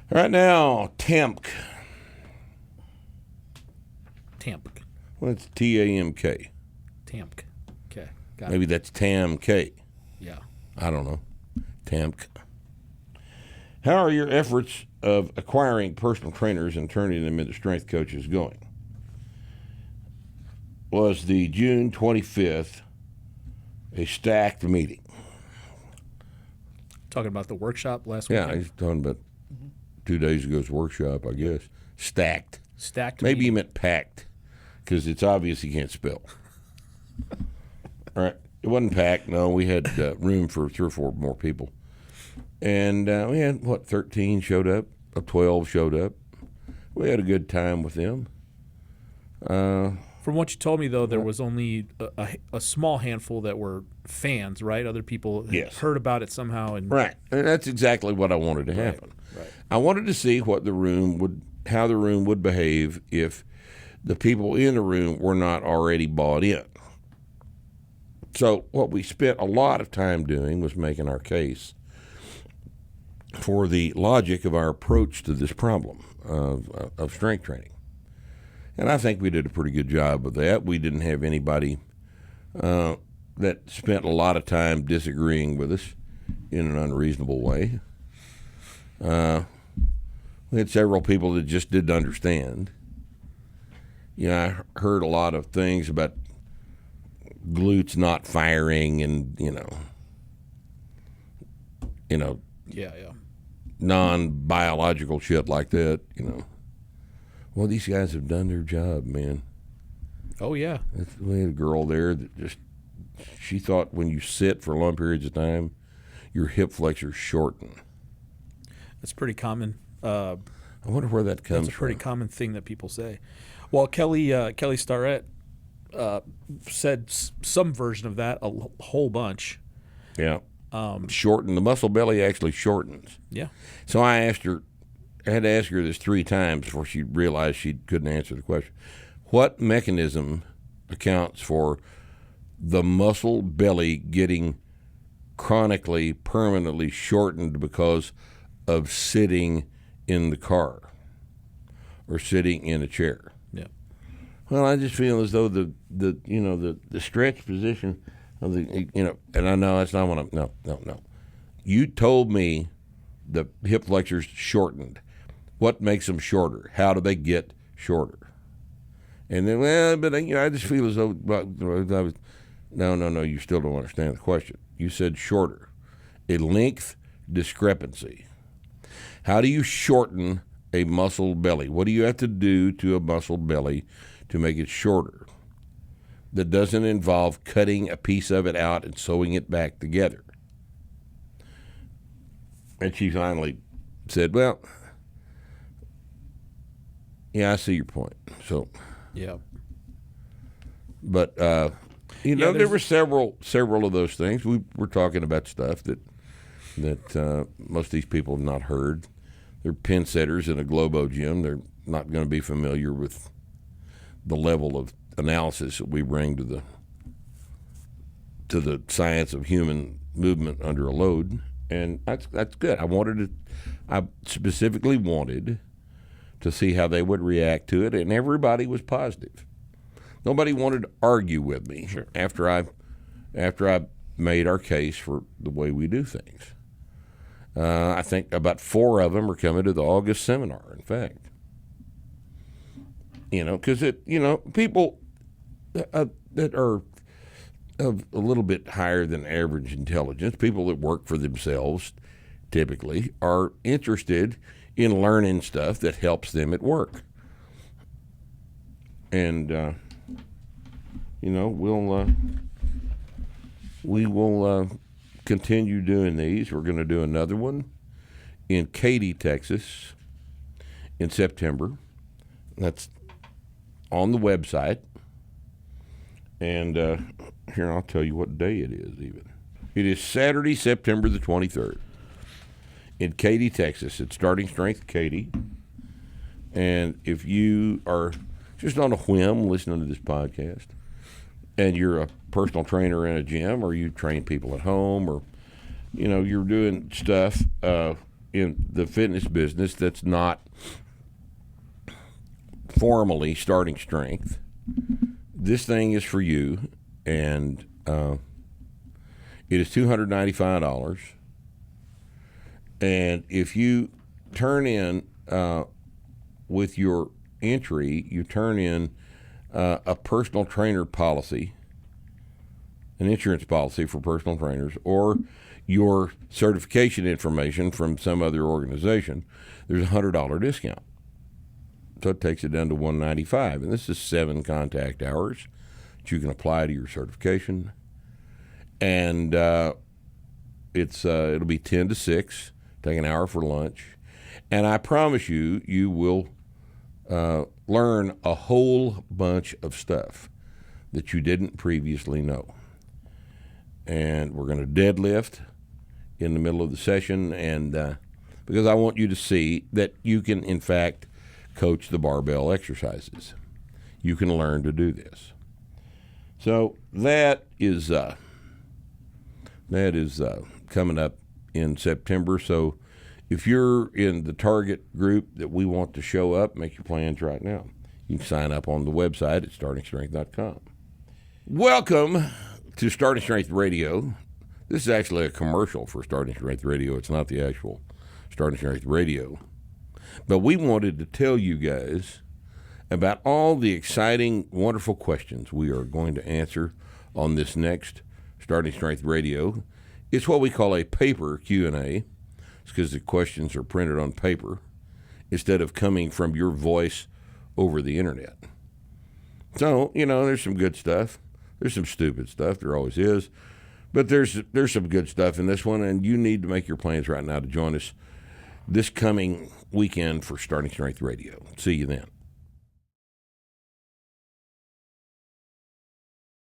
Right now, Tamk. Tamk. Well, it's Tamk. Tamk. Okay. Got Maybe it. that's Tam K. Yeah. I don't know. Tamk. How are your efforts of acquiring personal trainers and turning them into strength coaches going? Was the June 25th a stacked meeting? Talking about the workshop last Yeah, weekend. he's talking about 2 days ago's workshop, I guess. Stacked. Stacked. Maybe he meeting. meant packed, because it's obvious he can't spell. All right. It wasn't packed. No, we had room for 3 or 4 more people. And we had, 13 showed up, 12 showed up. We had a good time with them. From what you told me, though, there was only a small handful that were fans, right? Other people had Yes. heard about it somehow. And Right. And that's exactly what I wanted to happen. Right. I wanted to see how the room would behave if the people in the room were not already bought in. So what we spent a lot of time doing was making our case for the logic of our approach to this problem of strength training. And I think we did a pretty good job of that. We didn't have anybody that spent a lot of time disagreeing with us in an unreasonable way. We had several people that just didn't understand. I heard a lot of things about glutes not firing and, Yeah. non-biological shit like that, Well, these guys have done their job, man. Oh, yeah. We had a girl there that she thought when you sit for long periods of time, your hip flexors shorten. That's pretty common. I wonder where that comes That's a pretty from. common thing that people say. Well, Kelly Starrett said some version of that, a whole bunch. Yeah. Shorten. The muscle belly actually shortens. Yeah. So I had to ask her this 3 times before she realized she couldn't answer the question. What mechanism accounts for the muscle belly getting chronically, permanently shortened because of sitting in the car or sitting in a chair? Yeah. Well, I just feel as though the stretch position of and I know that's not what I'm. No. You told me the hip flexors shortened. What makes them shorter? How do they get shorter? And then, I just feel as though no. You still don't understand the question. You said shorter, a length discrepancy. How do you shorten a muscle belly? What do you have to do to a muscle belly to make it shorter? That doesn't involve cutting a piece of it out and sewing it back together. And she finally said, well, yeah, I see your point. So, Yeah. but there were several of those things. We were talking about stuff that most of these people have not heard. They're pin setters in a Globo gym. They're not going to be familiar with the level of analysis that we bring to the science of human movement under a load, and that's good. I specifically wanted to see how they would react to it, and everybody was positive. Nobody wanted to argue with me after I made our case for the way we do things. I think about 4 of them are coming to the August seminar. In fact, because people that are of a little bit higher than average intelligence, people that work for themselves typically, are interested in learning stuff that helps them at work. And, we will continue doing these. We're going to do another one in Katy, Texas in September. That's on the website. And here, I'll tell you what day it is even. It is Saturday, September the 23rd in Katy, Texas. It's Starting Strength Katy. And if you are just on a whim listening to this podcast and you're a personal trainer in a gym, or you train people at home, or, you're doing stuff in the fitness business that's not formally starting strength, this thing is for you, and it is $295. And if you turn in with your entry, you turn in a personal trainer policy, an insurance policy for personal trainers, or your certification information from some other organization, there's a $100 discount. So it takes it down to $195, and this is 7 contact hours that you can apply to your certification. And it'll be 10 to 6, take an hour for lunch, and I promise you, you will learn a whole bunch of stuff that you didn't previously know. And we're going to deadlift in the middle of the session, and because I want you to see that you can, in fact, coach the barbell exercises. You can learn to do this. So that is coming up in September. So if you're in the target group that we want to show up, make your plans right now. You can sign up on the website at startingstrength.com. Welcome to Starting Strength Radio. This is actually a commercial for Starting Strength Radio. It's not the actual Starting Strength Radio. But we wanted to tell you guys about all the exciting, wonderful questions we are going to answer on this next Starting Strength Radio. It's what we call a paper Q&A. It's because the questions are printed on paper instead of coming from your voice over the internet. So, there's some good stuff. There's some stupid stuff. There always is. But there's some good stuff in this one, and you need to make your plans right now to join us this coming weekend for Starting Strength Radio. See you then.